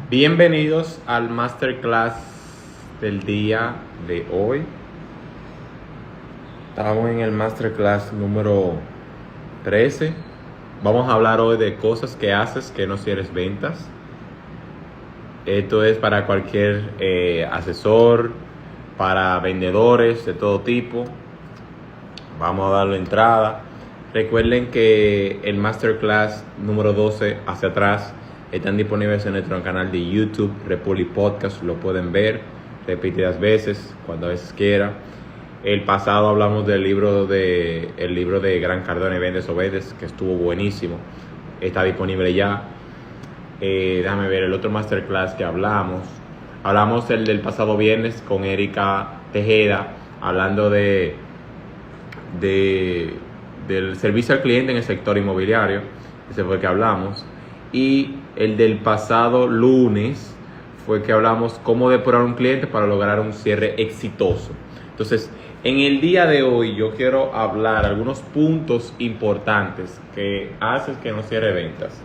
Bienvenidos al masterclass del día de hoy. Estamos en el masterclass número 13. Vamos a hablar hoy de cosas que haces que no cierres ventas. Esto es para cualquier asesor, para vendedores de todo tipo. Vamos a darle entrada. Recuerden que el masterclass número 12 hacia atrás están disponibles en nuestro canal de YouTube, Republic Podcast. Lo pueden ver repetidas veces, cuando a veces quiera. El pasado hablamos del libro de Grant Cardone, Vendes Obedes, que estuvo buenísimo. Está disponible ya. Déjame ver el otro masterclass que hablamos. Hablamos el del pasado viernes con Erika Tejeda, hablando del servicio al cliente en el sector inmobiliario. Ese fue el que hablamos. Y el del pasado lunes fue que hablamos cómo depurar un cliente para lograr un cierre exitoso. Entonces, en el día de hoy yo quiero hablar algunos puntos importantes que hacen que no cierre ventas.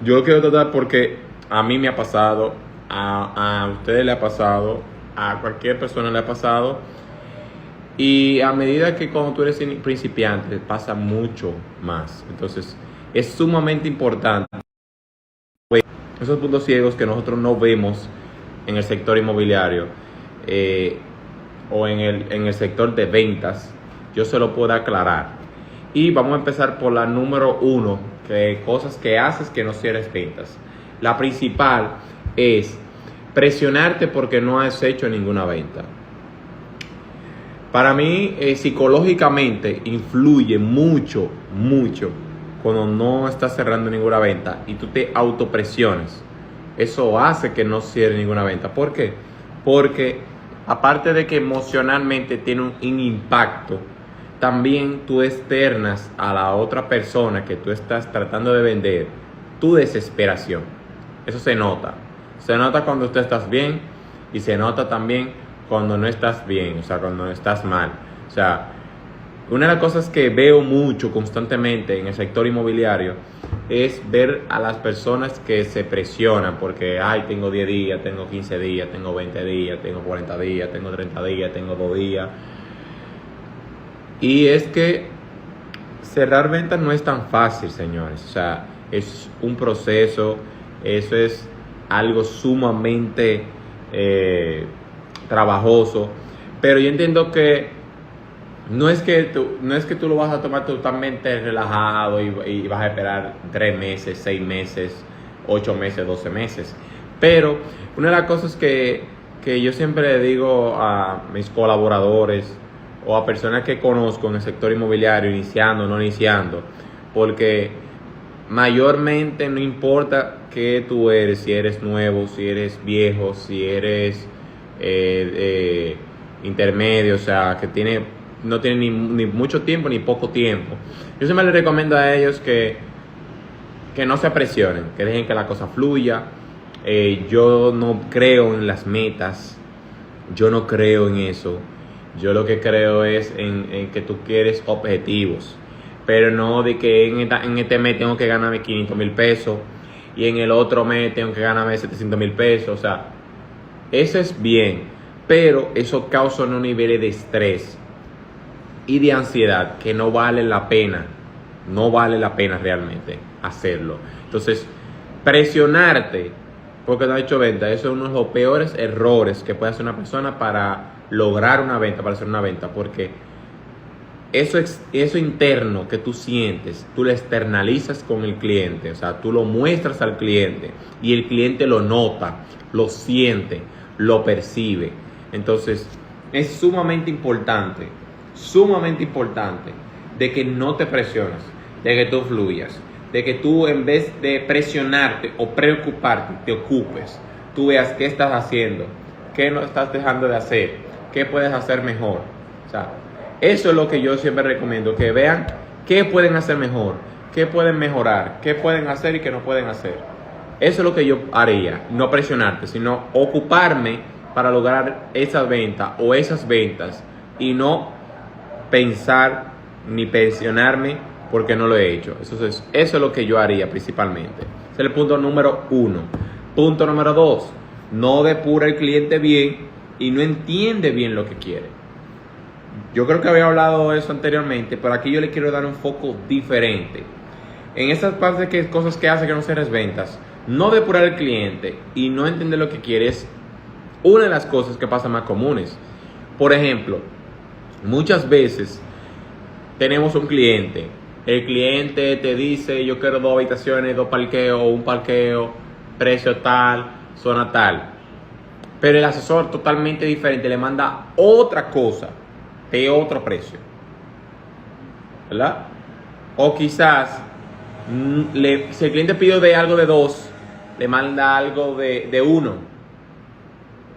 Yo lo quiero tratar porque a mí me ha pasado, a ustedes le ha pasado, a cualquier persona le ha pasado. Y a medida que cuando tú eres principiante pasa mucho más. Entonces es sumamente importante esos puntos ciegos que nosotros no vemos en el sector inmobiliario o en el sector de ventas. Yo se lo puedo aclarar. Y vamos a empezar por la número 1, que cosas que haces que no cierres ventas. La principal es presionarte porque no has hecho ninguna venta. Para mí, psicológicamente, influye mucho cuando no estás cerrando ninguna venta y tú te autopresiones. Eso hace que no cierres ninguna venta. ¿Por qué? Porque aparte de que emocionalmente tiene un impacto, también tú externas a la otra persona que tú estás tratando de vender tu desesperación. Eso se nota. Se nota cuando tú estás bien y se nota también cuando no estás bien, o sea, cuando estás mal. O sea, una de las cosas que veo mucho constantemente en el sector inmobiliario es ver a las personas que se presionan porque, tengo 10 días, tengo 15 días, tengo 20 días, tengo 40 días, tengo 30 días, tengo 2 días. Y es que cerrar ventas no es tan fácil, señores. O sea, es un proceso, eso es algo sumamente trabajoso, pero yo entiendo que no es que tú lo vas a tomar totalmente relajado y vas a esperar 3 meses, 6 meses, 8 meses, 12 meses. Pero una de las cosas que yo siempre le digo a mis colaboradores o a personas que conozco en el sector inmobiliario, iniciando o no iniciando, porque mayormente no importa qué tú eres, si eres nuevo, si eres viejo, si eres intermedio, o sea, que no tiene ni mucho tiempo ni poco tiempo. Yo siempre les recomiendo a ellos que no se presionen, que dejen que la cosa fluya. Yo no creo en las metas, yo no creo en eso. Yo lo que creo es en que tú quieres objetivos, pero no de que en este mes tengo que ganarme 500,000 pesos y en el otro mes tengo que ganarme 700,000 pesos. O sea, eso es bien, pero eso causa unos niveles de estrés y de ansiedad que no vale la pena realmente hacerlo. Entonces, presionarte porque no ha hecho venta, eso es uno de los peores errores que puede hacer una persona para lograr una venta, para hacer una venta, porque eso interno que tú sientes, tú lo externalizas con el cliente, o sea, tú lo muestras al cliente y el cliente lo nota, lo siente, lo percibe. Entonces, es sumamente importante de que no te presiones, de que tú fluyas, de que tú en vez de presionarte o preocuparte, te ocupes, tú veas qué estás haciendo, qué no estás dejando de hacer, qué puedes hacer mejor. O sea, eso es lo que yo siempre recomiendo, que vean qué pueden hacer mejor, qué pueden mejorar, qué pueden hacer y qué no pueden hacer. Eso es lo que yo haría, no presionarte, sino ocuparme para lograr esa venta o esas ventas y no pensar ni pensionarme porque no lo he hecho. Eso es lo que yo haría principalmente. Ese es el punto número 1. Punto número 2. No depura el cliente bien y no entiende bien lo que quiere. Yo creo que había hablado de eso anteriormente, pero aquí yo le quiero dar un foco diferente. En esas partes que cosas que hace que no cierres ventas, no depurar el cliente y no entender lo que quiere es una de las cosas que pasa más comunes. Por ejemplo, muchas veces tenemos un cliente. El cliente te dice: yo quiero 2 habitaciones, 2 parqueos, un parqueo, precio tal, zona tal. Pero el asesor totalmente diferente le manda otra cosa de otro precio, ¿verdad? O quizás si el cliente pidió de algo de 2, le manda algo de 1.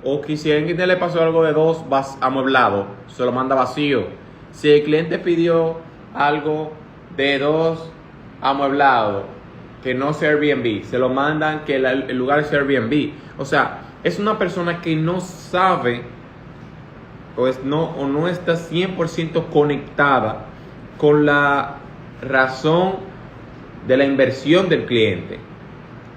O que si a alguien le pasó algo de 2 amueblado, se lo manda vacío. Si el cliente pidió algo de 2 amueblado, que no sea Airbnb, se lo mandan que el lugar es Airbnb. O sea, es una persona que no sabe o no está 100% conectada con la razón de la inversión del cliente.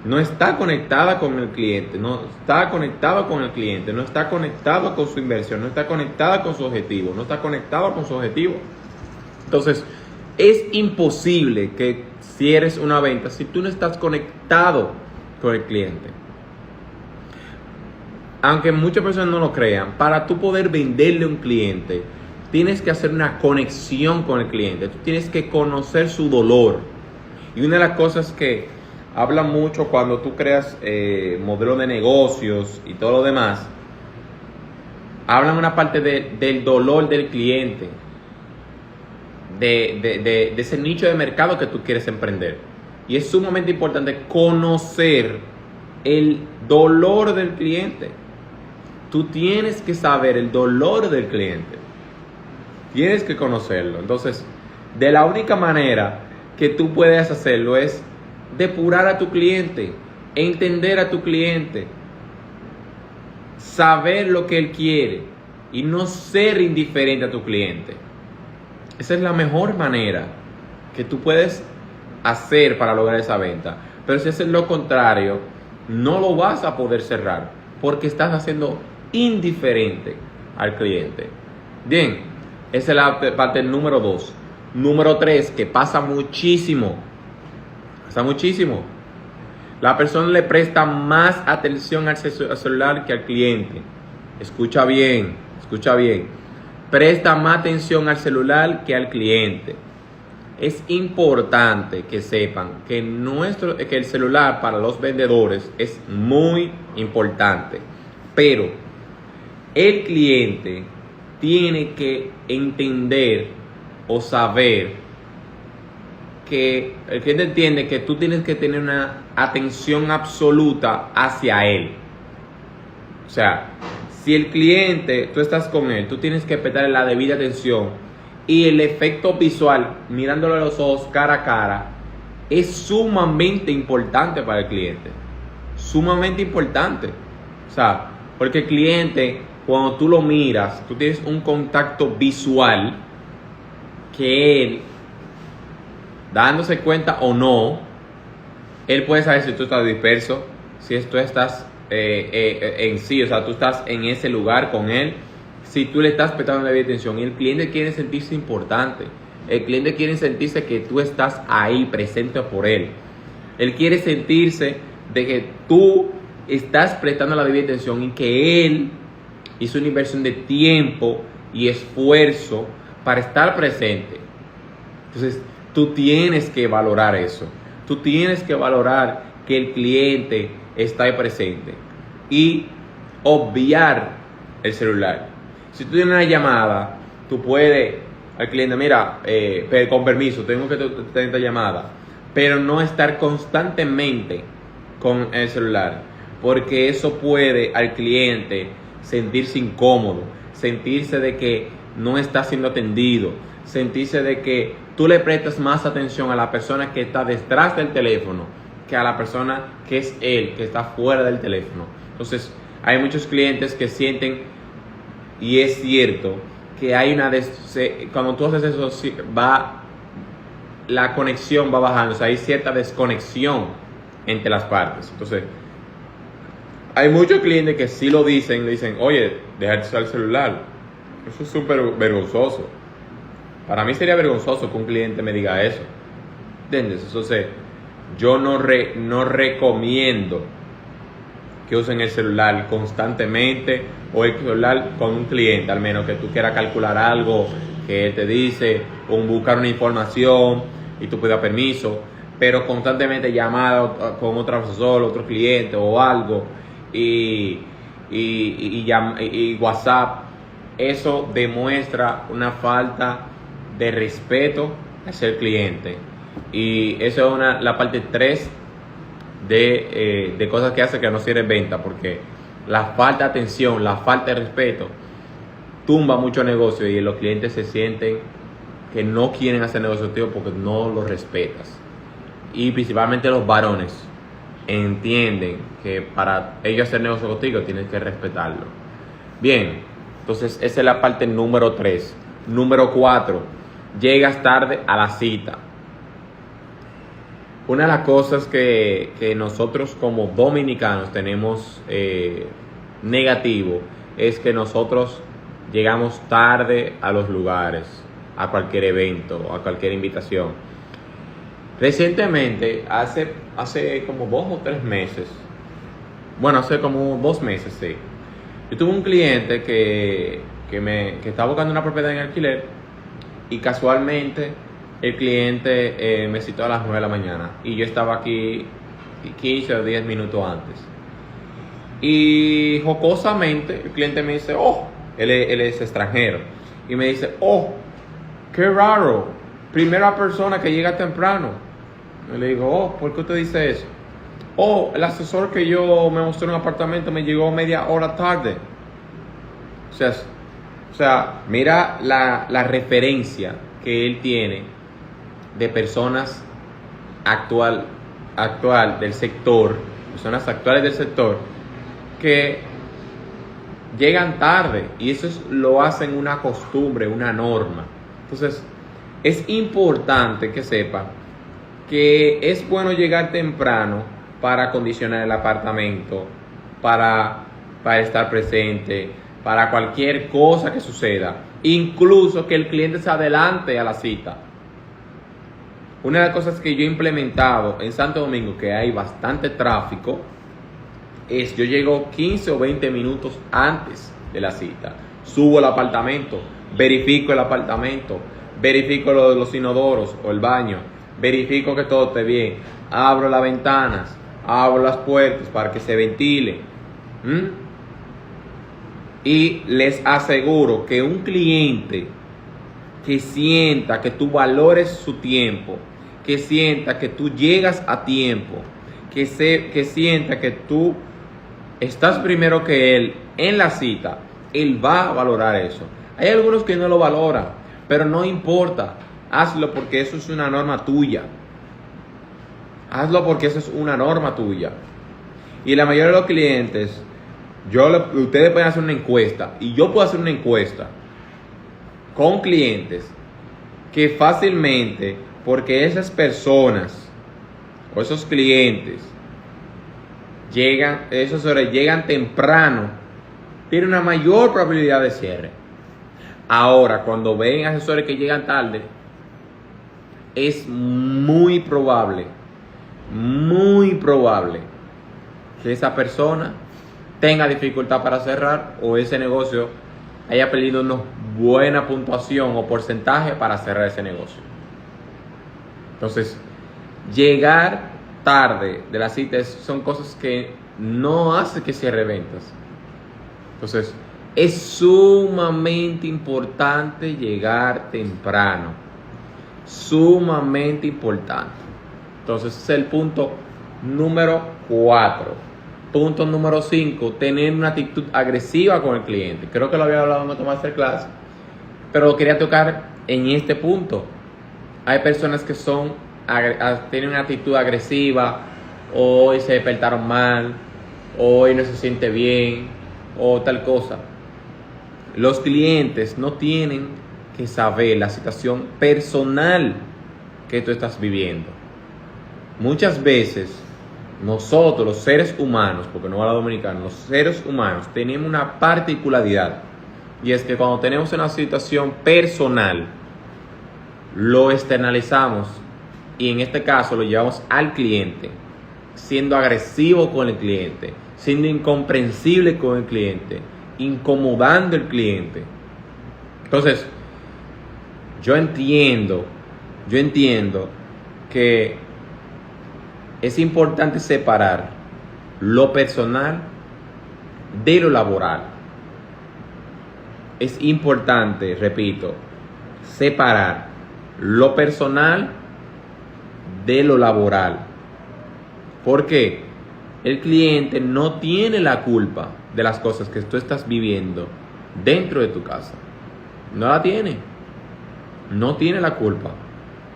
No está conectada con el cliente, no está conectado con el cliente, no está conectado con su inversión, no está conectada con su objetivo, no está conectado con su objetivo. Entonces, es imposible que cierres una venta si tú no estás conectado con el cliente. Aunque muchas personas no lo crean, para tú poder venderle a un cliente, tienes que hacer una conexión con el cliente. Tú tienes que conocer su dolor. Y una de las cosas que habla mucho cuando tú creas modelos de negocios y todo lo demás, hablan una parte del dolor del cliente, de ese nicho de mercado que tú quieres emprender. Y es sumamente importante conocer el dolor del cliente. Tú tienes que saber el dolor del cliente. Tienes que conocerlo. Entonces, de la única manera que tú puedes hacerlo es depurar a tu cliente, entender a tu cliente, saber lo que él quiere y no ser indiferente a tu cliente. Esa es la mejor manera que tú puedes hacer para lograr esa venta. Pero si haces lo contrario, no lo vas a poder cerrar porque estás haciendo indiferente al cliente. Bien, esa es la parte número 2. Número 3, que pasa muchísimo. La persona le presta más atención al celular que al cliente. Escucha bien. Presta más atención al celular que al cliente. Es importante que sepan que el celular para los vendedores es muy importante. Pero el cliente tiene que entender o saber que el cliente entiende que tú tienes que tener una atención absoluta hacia él. O sea, si el cliente, tú estás con él, tú tienes que prestarle la debida atención y el efecto visual, mirándolo a los ojos cara a cara, es sumamente importante para el cliente. Sumamente importante. O sea, porque el cliente, cuando tú lo miras, tú tienes un contacto visual que él, dándose cuenta o no, él puede saber si tú estás disperso, si tú estás en sí, o sea, tú estás en ese lugar con él, si tú le estás prestando la debida atención. Y el cliente quiere sentirse importante, el cliente quiere sentirse que tú estás ahí presente por él. Él quiere sentirse de que tú estás prestando la debida atención y que él hizo una inversión de tiempo y esfuerzo para estar presente. Entonces, tú tienes que valorar eso. Tú tienes que valorar que el cliente está ahí presente y obviar el celular. Si tú tienes una llamada, tú puedes al cliente: mira, con permiso, tengo que tener esta llamada, pero no estar constantemente con el celular, porque eso puede al cliente sentirse incómodo, sentirse de que no está siendo atendido, sentirse de que tú le prestas más atención a la persona que está detrás del teléfono que a la persona que es él, que está fuera del teléfono. Entonces, hay muchos clientes que sienten, y es cierto, que hay cuando tú haces eso, la conexión va bajando, o sea, hay cierta desconexión entre las partes. Entonces, hay muchos clientes que sí lo dicen, le dicen, oye, deja de usar el celular. Eso es súper vergonzoso. Para mí sería vergonzoso que un cliente me diga eso. ¿Entiendes? Entonces, yo no recomiendo que usen el celular constantemente o el celular con un cliente, al menos que tú quieras calcular algo que él te dice o buscar una información y tú pidas permiso, pero constantemente llamada con otro asesor, otro cliente o algo y WhatsApp, eso demuestra una falta de respeto hacia el cliente, y eso es la parte 3 de cosas que hace que no cierre venta, porque la falta de atención, la falta de respeto tumba mucho negocio y los clientes se sienten que no quieren hacer negocio contigo porque no los respetas. Y principalmente los varones entienden que para ellos hacer negocio contigo tienes que respetarlo. Bien, entonces esa es la parte número 3. Número 4, llegas tarde a la cita. Una de las cosas que nosotros como dominicanos tenemos negativo es que nosotros llegamos tarde a los lugares, a cualquier evento, a cualquier invitación. Recientemente, hace como 2 o 3 meses, bueno, hace como 2 meses, sí, yo tuve un cliente que estaba buscando una propiedad en alquiler y casualmente el cliente me citó a las 9 de la mañana y yo estaba aquí 15 o 10 minutos antes. Y jocosamente el cliente me dice, oh, él es extranjero, y me dice, oh, qué raro, primera persona que llega temprano. Y le digo, oh, ¿por qué usted dice eso? Oh, el asesor que yo me mostró en un apartamento me llegó media hora tarde. O sea, mira la referencia que él tiene de personas actual del sector, personas actuales del sector que llegan tarde, y eso lo hacen una costumbre, una norma. Entonces, es importante que sepan que es bueno llegar temprano para acondicionar el apartamento, para estar presente, para cualquier cosa que suceda, incluso que el cliente se adelante a la cita. Una de las cosas que yo he implementado en Santo Domingo, que hay bastante tráfico, es yo llego 15 o 20 minutos antes de la cita. Subo al apartamento, verifico el apartamento, verifico los inodoros o el baño, verifico que todo esté bien, abro las ventanas, abro las puertas para que se ventile. Y les aseguro que un cliente que sienta que tú valores su tiempo, que sienta que tú llegas a tiempo, que sienta que tú estás primero que él en la cita, él va a valorar eso. Hay algunos que no lo valoran, pero no importa, hazlo porque eso es una norma tuya. Hazlo porque eso es una norma tuya. Y la mayoría de los clientes, ustedes pueden hacer una encuesta, y yo puedo hacer una encuesta con clientes que fácilmente, porque esas personas o esos clientes llegan temprano, tienen una mayor probabilidad de cierre. Ahora, cuando ven asesores que llegan tarde, es muy probable que esa persona tenga dificultad para cerrar, o ese negocio haya perdido una buena puntuación o porcentaje para cerrar ese negocio. Entonces, llegar tarde de la cita son cosas que no hacen que cierre ventas. Entonces, es sumamente importante llegar temprano. Sumamente importante. Entonces, ese es el punto número 4. Punto número 5, tener una actitud agresiva con el cliente. Creo que lo había hablado en otro masterclass, pero lo quería tocar en este punto. Hay personas que tienen una actitud agresiva, hoy se despertaron mal, hoy no se siente bien, o tal cosa. Los clientes no tienen que saber la situación personal que tú estás viviendo. Muchas veces nosotros, los seres humanos, porque no habla dominicano, los seres humanos tenemos una particularidad, y es que cuando tenemos una situación personal, lo externalizamos y en este caso lo llevamos al cliente, siendo agresivo con el cliente, siendo incomprensible con el cliente, incomodando al cliente. Entonces, yo entiendo que es importante separar lo personal de lo laboral. Es importante, repito, separar lo personal de lo laboral. Porque el cliente no tiene la culpa de las cosas que tú estás viviendo dentro de tu casa. No la tiene. No tiene la culpa.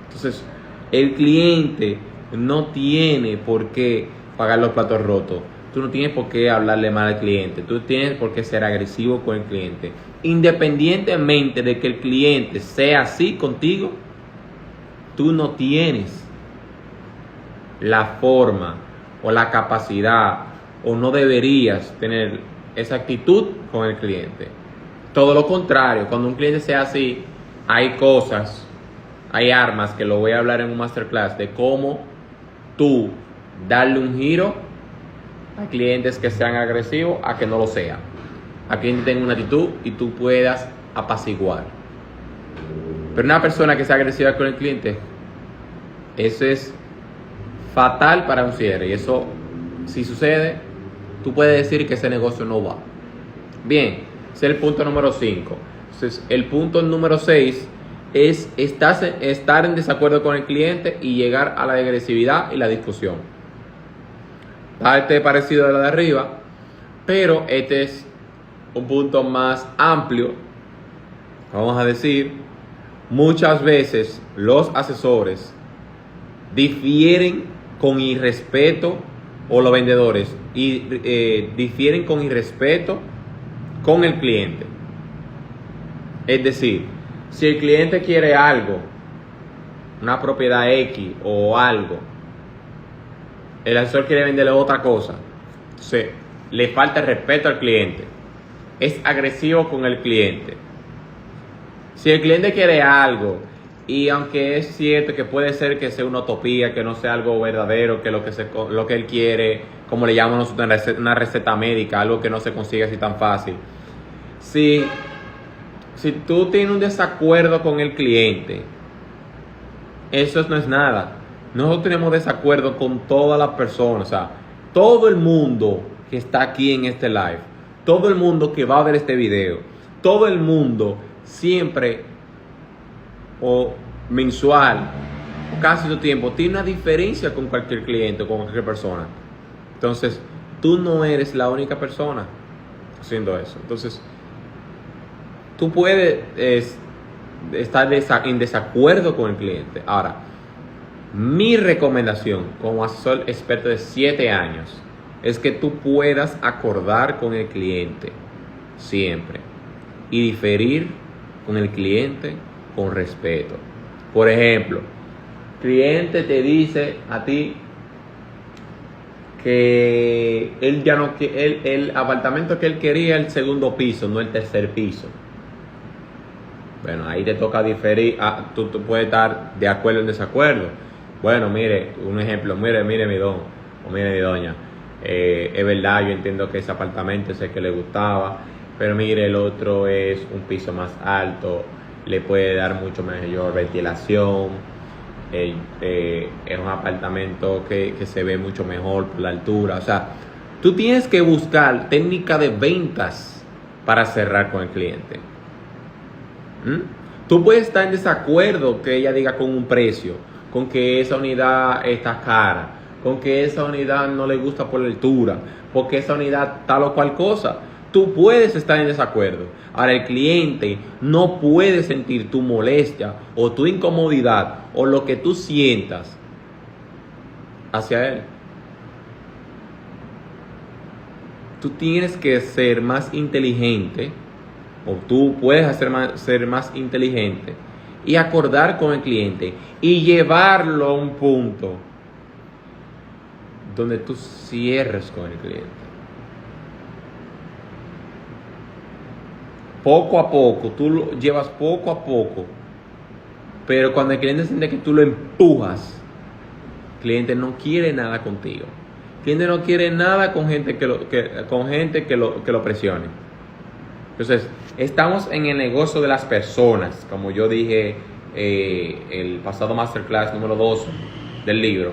Entonces, el cliente no tiene por qué pagar los platos rotos. Tú no tienes por qué hablarle mal al cliente. Tú tienes por qué ser agresivo con el cliente. Independientemente de que el cliente sea así contigo, tú no tienes la forma o la capacidad o no deberías tener esa actitud con el cliente. Todo lo contrario, cuando un cliente sea así, hay cosas, hay armas que lo voy a hablar en un masterclass de cómo tú darle un giro a clientes que sean agresivos a que no lo sean, a que tengan una actitud y tú puedas apaciguar. Pero una persona que sea agresiva con el cliente, eso es fatal para un cierre, y eso, si sucede, tú puedes decir que ese negocio no va. Bien, ese es el punto número 5. Entonces, el punto número 6 es estar en desacuerdo con el cliente y llegar a la agresividad y la discusión. Este parecido a lo de arriba, pero este es un punto más amplio. Vamos a decir, muchas veces los asesores difieren con irrespeto, o los vendedores difieren con irrespeto con el cliente. Es decir, si el cliente quiere algo, una propiedad X o algo, el asesor quiere venderle otra cosa, entonces le falta respeto al cliente, es agresivo con el cliente. Si el cliente quiere algo, y aunque es cierto que puede ser que sea una utopía, que no sea algo verdadero, que lo que él quiere, como le llamamos una receta médica, algo que no se consigue así tan fácil. Si tú tienes un desacuerdo con el cliente, eso no es nada. Nosotros tenemos desacuerdo con todas las personas, o sea, todo el mundo que está aquí en este live, todo el mundo que va a ver este video, todo el mundo siempre o mensual o casi todo tiempo tiene una diferencia con cualquier cliente o con cualquier persona. Entonces, tú no eres la única persona haciendo eso. Entonces, tú puedes estar en desacuerdo con el cliente. Ahora, mi recomendación como asesor experto de 7 años es que tú puedas acordar con el cliente siempre y diferir con el cliente con respeto. Por ejemplo, el cliente te dice a ti que él ya no, el apartamento que él quería el segundo piso, no el tercer piso. Bueno, ahí te toca diferir. Tú puedes estar de acuerdo o en desacuerdo. Bueno, mire, un ejemplo, mire mi don o mire mi doña, es verdad, yo entiendo que ese apartamento es el que le gustaba, pero mire, el otro es un piso más alto, le puede dar mucho mayor ventilación, es un apartamento que se ve mucho mejor por la altura. O sea, tú tienes que buscar técnica de ventas para cerrar con el cliente. Tú puedes estar en desacuerdo que ella diga con un precio, con que esa unidad está cara, con que esa unidad no le gusta por la altura, porque esa unidad tal o cual cosa. Tú puedes estar en desacuerdo. Ahora, el cliente no puede sentir tu molestia o tu incomodidad o lo que tú sientas hacia él. Tú tienes que ser más inteligente, o tú puedes ser más inteligente y acordar con el cliente y llevarlo a un punto donde tú cierres con el cliente. Poco a poco, tú lo llevas poco a poco, pero cuando el cliente siente que tú lo empujas, el cliente no quiere nada contigo. El cliente no quiere nada con gente que lo presione. Entonces, estamos en el negocio de las personas, como yo dije el pasado masterclass número 2 del libro,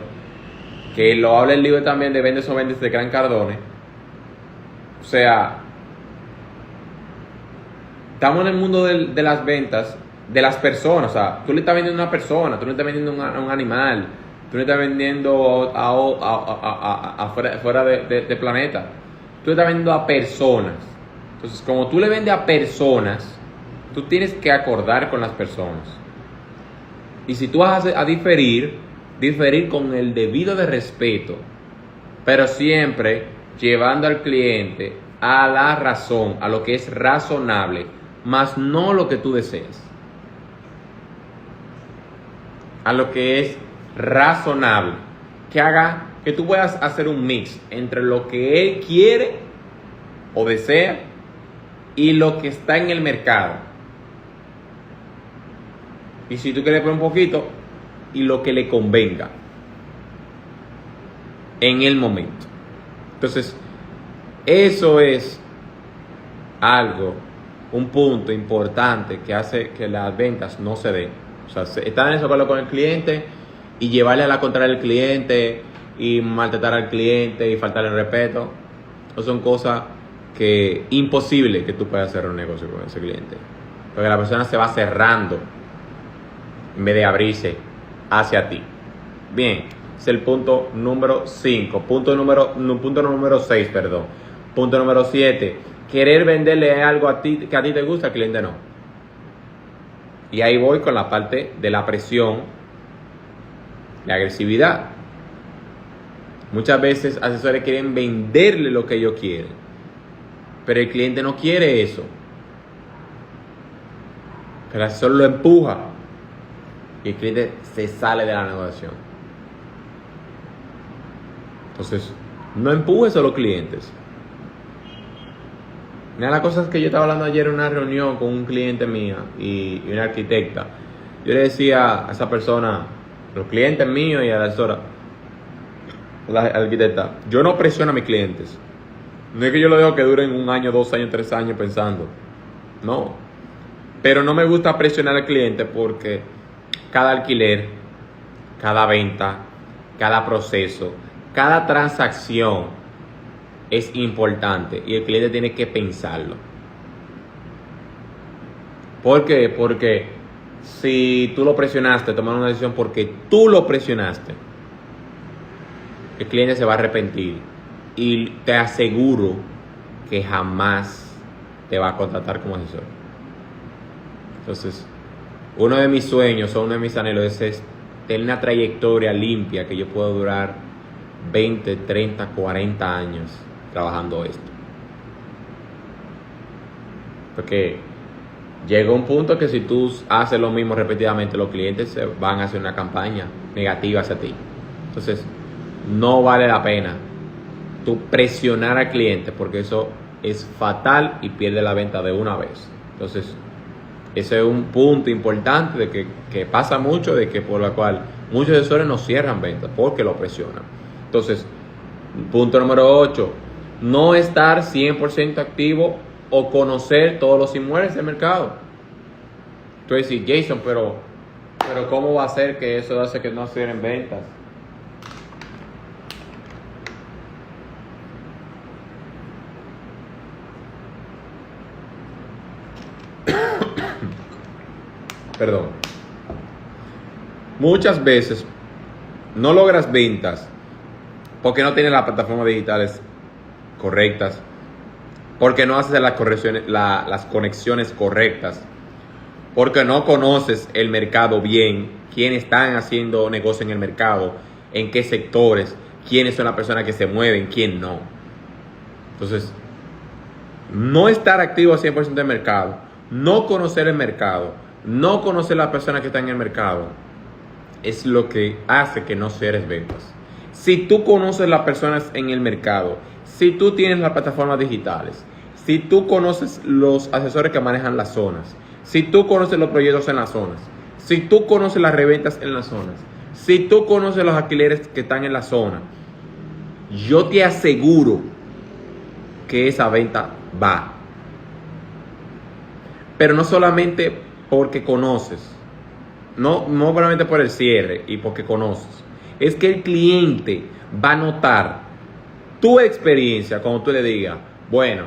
que lo habla el libro también de Vendes o Vendes de Grant Cardone. O sea, estamos en el mundo de las ventas de las personas. O sea, tú le estás vendiendo a una persona, tú le estás vendiendo a un animal, tú le estás vendiendo fuera de planeta, tú le estás vendiendo a personas. Entonces, como tú le vendes a personas, tú tienes que acordar con las personas. Y si tú vas a diferir con el debido de respeto, pero siempre llevando al cliente a la razón, a lo que es razonable, más no lo que tú deseas. A lo que es razonable. Que tú puedas hacer un mix entre lo que él quiere o desea y lo que está en el mercado. Y si tú quieres poner un poquito, y lo que le convenga en el momento. Entonces, eso es algo, un punto importante que hace que las ventas no se den. O sea, estar en desacuerdo con el cliente y llevarle a la contraria al cliente y maltratar al cliente y faltarle el respeto, no son cosas que imposible que tú puedas hacer un negocio con ese cliente, porque la persona se va cerrando en vez de abrirse hacia ti. Bien, es el punto número 5. Punto número 6, perdón. Punto número 7. Querer venderle algo a ti que a ti te gusta, al cliente no. Y ahí voy con la parte de la presión, la agresividad. Muchas veces asesores quieren venderle lo que ellos quieren, pero el cliente no quiere eso. El asesor lo empuja y el cliente se sale de la negociación. Entonces, no empujes a los clientes. Una de las cosas que yo estaba hablando ayer en una reunión con un cliente mía y una arquitecta, yo le decía a esa persona, los clientes míos y a la asesora, la arquitecta, yo no presiono a mis clientes. No es que yo lo dejo que duren 1 año, 2 años, 3 años pensando. No. Pero no me gusta presionar al cliente porque cada alquiler, cada venta, cada proceso, cada transacción es importante y el cliente tiene que pensarlo. ¿Por qué? Porque si tú lo presionaste, tomaron una decisión porque tú lo presionaste, el cliente se va a arrepentir y te aseguro que jamás te va a contratar como asesor. Entonces, uno de mis sueños o uno de mis anhelos es tener una trayectoria limpia que yo pueda durar 20, 30, 40 años trabajando esto. Porque llega un punto que si tú haces lo mismo repetidamente, los clientes se van a hacer una campaña negativa hacia ti. Entonces, no vale la pena tú presionar al cliente porque eso es fatal y pierde la venta de una vez. Entonces, ese es un punto importante de que pasa mucho, de que por la cual muchos asesores no cierran ventas porque lo presionan. Entonces, punto número 8, no estar 100% activo o conocer todos los inmuebles del mercado. Tú dices, Jason, pero ¿cómo va a ser que eso hace que no cierren ventas? Perdón. Muchas veces no logras ventas porque no tienes las plataformas digitales correctas, porque no haces las conexiones correctas, porque no conoces el mercado bien, quiénes están haciendo negocio en el mercado, en qué sectores, quiénes son las personas que se mueven, quién no. Entonces, no estar activo al 100% del mercado, no conocer el mercado, no conocer las personas que están en el mercado, es lo que hace que no cierres ventas. Si tú conoces las personas en el mercado, si tú tienes las plataformas digitales, si tú conoces los asesores que manejan las zonas, si tú conoces los proyectos en las zonas, si tú conoces las reventas en las zonas, si tú conoces los alquileres que están en la zona, yo te aseguro que esa venta va. Pero no solamente porque conoces, no solamente por el cierre y porque conoces, es que el cliente va a notar tu experiencia cuando tú le digas, bueno,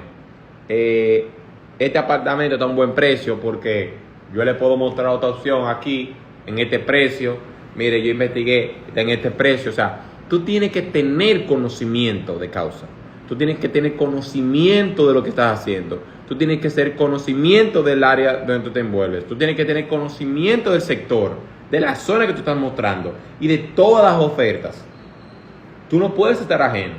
este apartamento está a un buen precio porque yo le puedo mostrar otra opción aquí en este precio. Mire, yo investigué, está en este precio. O sea, tú tienes que tener conocimiento de causa. Tú tienes que tener conocimiento de lo que estás haciendo. Tú tienes que ser conocimiento del área donde tú te envuelves. Tú tienes que tener conocimiento del sector, de la zona que tú estás mostrando y de todas las ofertas. Tú no puedes estar ajeno.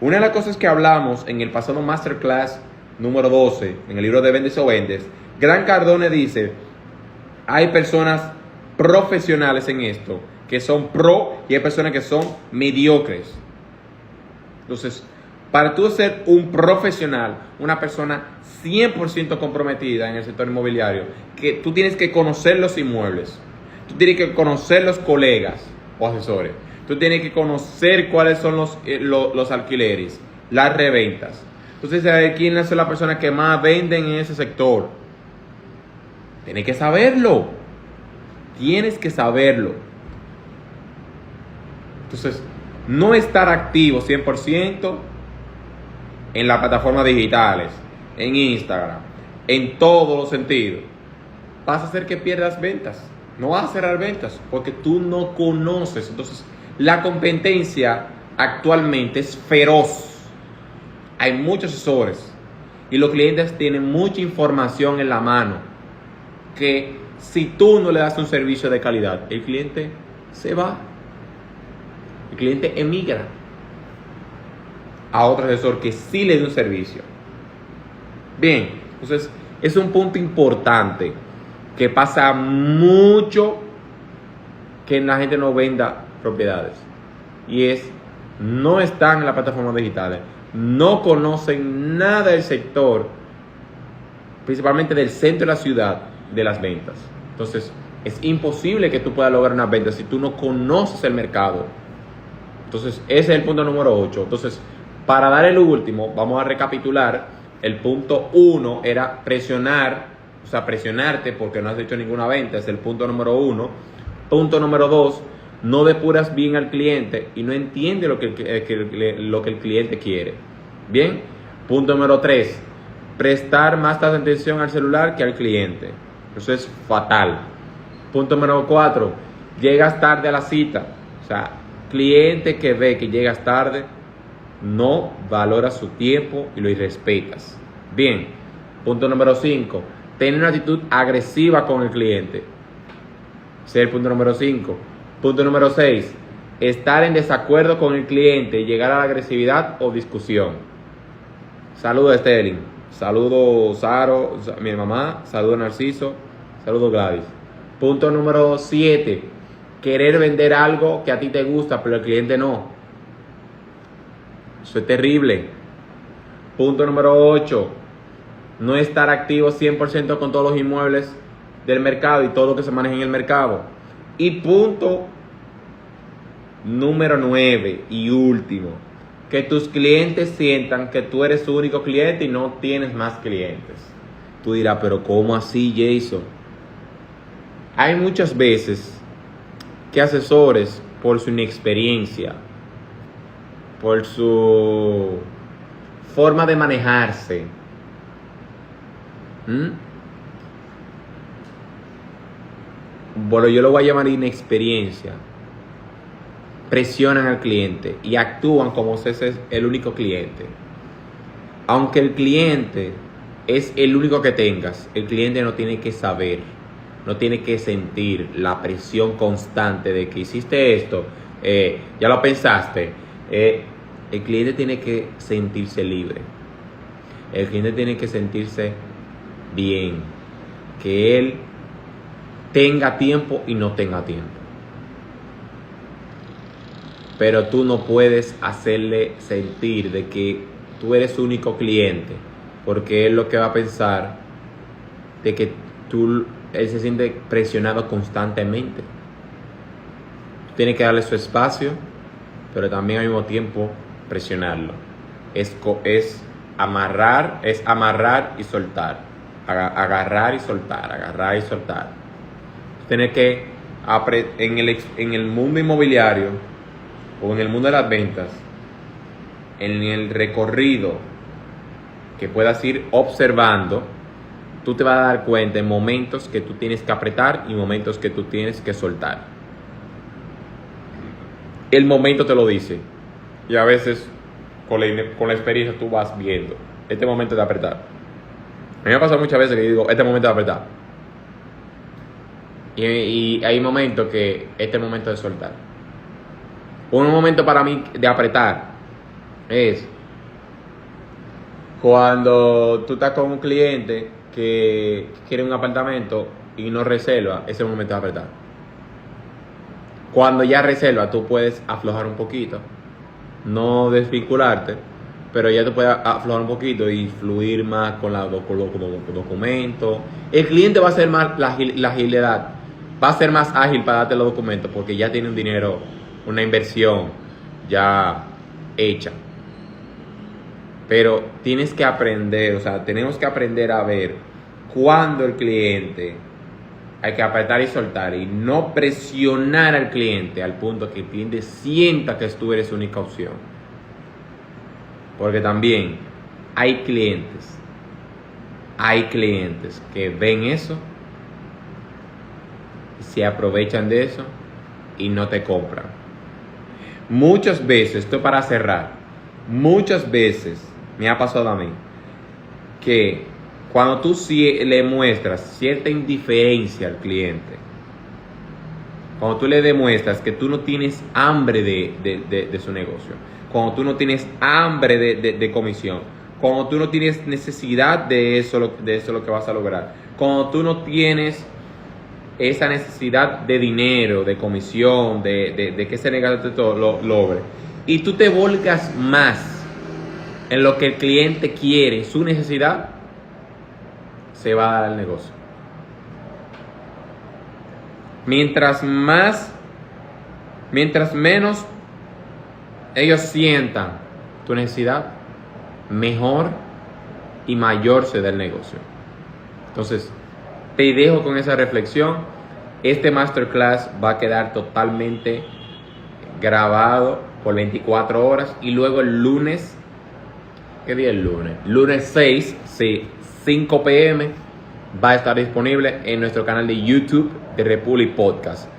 Una de las cosas que hablamos en el pasado Masterclass número 12, en el libro de Vendes o Vendes, Grant Cardone dice, hay personas profesionales en esto, que son pro, y hay personas que son mediocres. Entonces, para tú ser un profesional, una persona 100% comprometida en el sector inmobiliario, que tú tienes que conocer los inmuebles, tú tienes que conocer los colegas o asesores, tú tienes que conocer cuáles son los alquileres, las reventas. Entonces, saber quién es la persona que más venden en ese sector. Tienes que saberlo. Tienes que saberlo. Entonces, no estar activo 100% en las plataformas digitales, en Instagram, en todos los sentidos, vas a hacer que pierdas ventas. No vas a cerrar ventas porque tú no conoces. Entonces, la competencia actualmente es feroz. Hay muchos asesores y los clientes tienen mucha información en la mano que si tú no le das un servicio de calidad, el cliente se va. El cliente emigra a otro asesor que sí le dé un servicio. Bien, entonces es un punto importante que pasa mucho que la gente no venda propiedades. Y es, no están en las plataformas digitales, no conocen nada del sector, principalmente del centro de la ciudad, de las ventas. Entonces, es imposible que tú puedas lograr unas ventas si tú no conoces el mercado. Entonces, ese es el punto número 8. Entonces, para dar el último, vamos a recapitular. El punto 1 era presionar, o sea, presionarte porque no has hecho ninguna venta. Es el punto número 1. Punto número 2, no depuras bien al cliente y no entiende lo que el cliente quiere. Bien. Punto número 3, prestar más atención al celular que al cliente. Eso es fatal. Punto número 4, llegas tarde a la cita. O sea, cliente que ve que llegas tarde, no valora su tiempo y lo irrespetas. Bien. Punto número 5, tener una actitud agresiva con el cliente. Ese es el punto número 5. Punto número 6, estar en desacuerdo con el cliente y llegar a la agresividad o discusión. Saludos Sterling, saludos Saro, mi mamá, saludos Narciso, saludos Gladys. Punto número 7, querer vender algo que a ti te gusta pero el cliente no. Eso es terrible. Punto número 8, no estar activo 100% con todos los inmuebles del mercado y todo lo que se maneja en el mercado. Y punto número 9 y último, que tus clientes sientan que tú eres su único cliente y no tienes más clientes. Tú dirás, pero ¿cómo así, Jason? Hay muchas veces que asesores, por su inexperiencia, por su forma de manejarse, bueno, yo lo voy a llamar inexperiencia, presionan al cliente y actúan como si ese es el único cliente. Aunque el cliente es el único que tengas, el cliente no tiene que saber, no tiene que sentir la presión constante de que hiciste esto, ya lo pensaste. El cliente tiene que sentirse libre, el cliente tiene que sentirse bien, que él tenga tiempo y no tenga tiempo. pero tú no puedes hacerle sentir de que tú eres su único cliente, porque él lo que va a pensar de que él se siente presionado constantemente. Tú tienes que darle su espacio, pero también al mismo tiempo presionarlo. Es amarrar y soltar. Agarrar y soltar, agarrar y soltar. Tienes que en el mundo inmobiliario o en el mundo de las ventas, en el recorrido que puedas ir observando, tú te vas a dar cuenta en momentos que tú tienes que apretar y momentos que tú tienes que soltar. El momento te lo dice, y a veces con la experiencia tú vas viendo este momento de apretar. A mí me ha pasado muchas veces que digo, este momento de apretar, y hay momentos que este es momento de soltar. Un momento para mí de apretar es cuando tú estás con un cliente que quiere un apartamento y no reserva. Ese es el momento de apretar. Cuando ya reserva, tú puedes aflojar un poquito, no desvincularte, pero ya tú puedes aflojar un poquito y fluir más con los documentos. El cliente va a ser más la agilidad, va a ser más ágil para darte los documentos porque ya tiene un dinero, una inversión ya hecha. Pero tienes que aprender, o sea, tenemos que aprender a ver cuándo el cliente hay que apretar y soltar y no presionar al cliente al punto que el cliente sienta que tú eres su única opción. Porque también hay clientes que ven eso, se aprovechan de eso y no te compran. Muchas veces, esto para cerrar, muchas veces me ha pasado a mí que cuando tú le muestras cierta indiferencia al cliente, cuando tú le demuestras que tú no tienes hambre de su negocio, cuando tú no tienes hambre de comisión, cuando tú no tienes necesidad de eso lo que vas a lograr, cuando tú no tienes esa necesidad de dinero, de comisión, de que ese negocio lo logre, y tú te volcas más en lo que el cliente quiere, su necesidad, se va a dar el negocio. Mientras menos ellos sientan tu necesidad, mejor y mayor se da el negocio. Entonces, te dejo con esa reflexión. Este masterclass va a quedar totalmente grabado por 24 horas y luego el lunes, ¿qué día es el lunes? Lunes 6, sí, 5 p.m. va a estar disponible en nuestro canal de YouTube de Republic Podcast.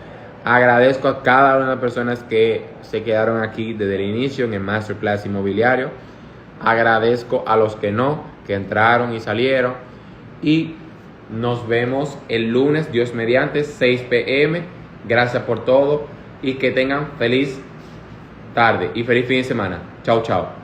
Agradezco a cada una de las personas que se quedaron aquí desde el inicio en el Masterclass Inmobiliario. Agradezco a los que no, que entraron y salieron. Y nos vemos el lunes, Dios mediante, 6 p.m. Gracias por todo y que tengan feliz tarde y feliz fin de semana. Chao, chao.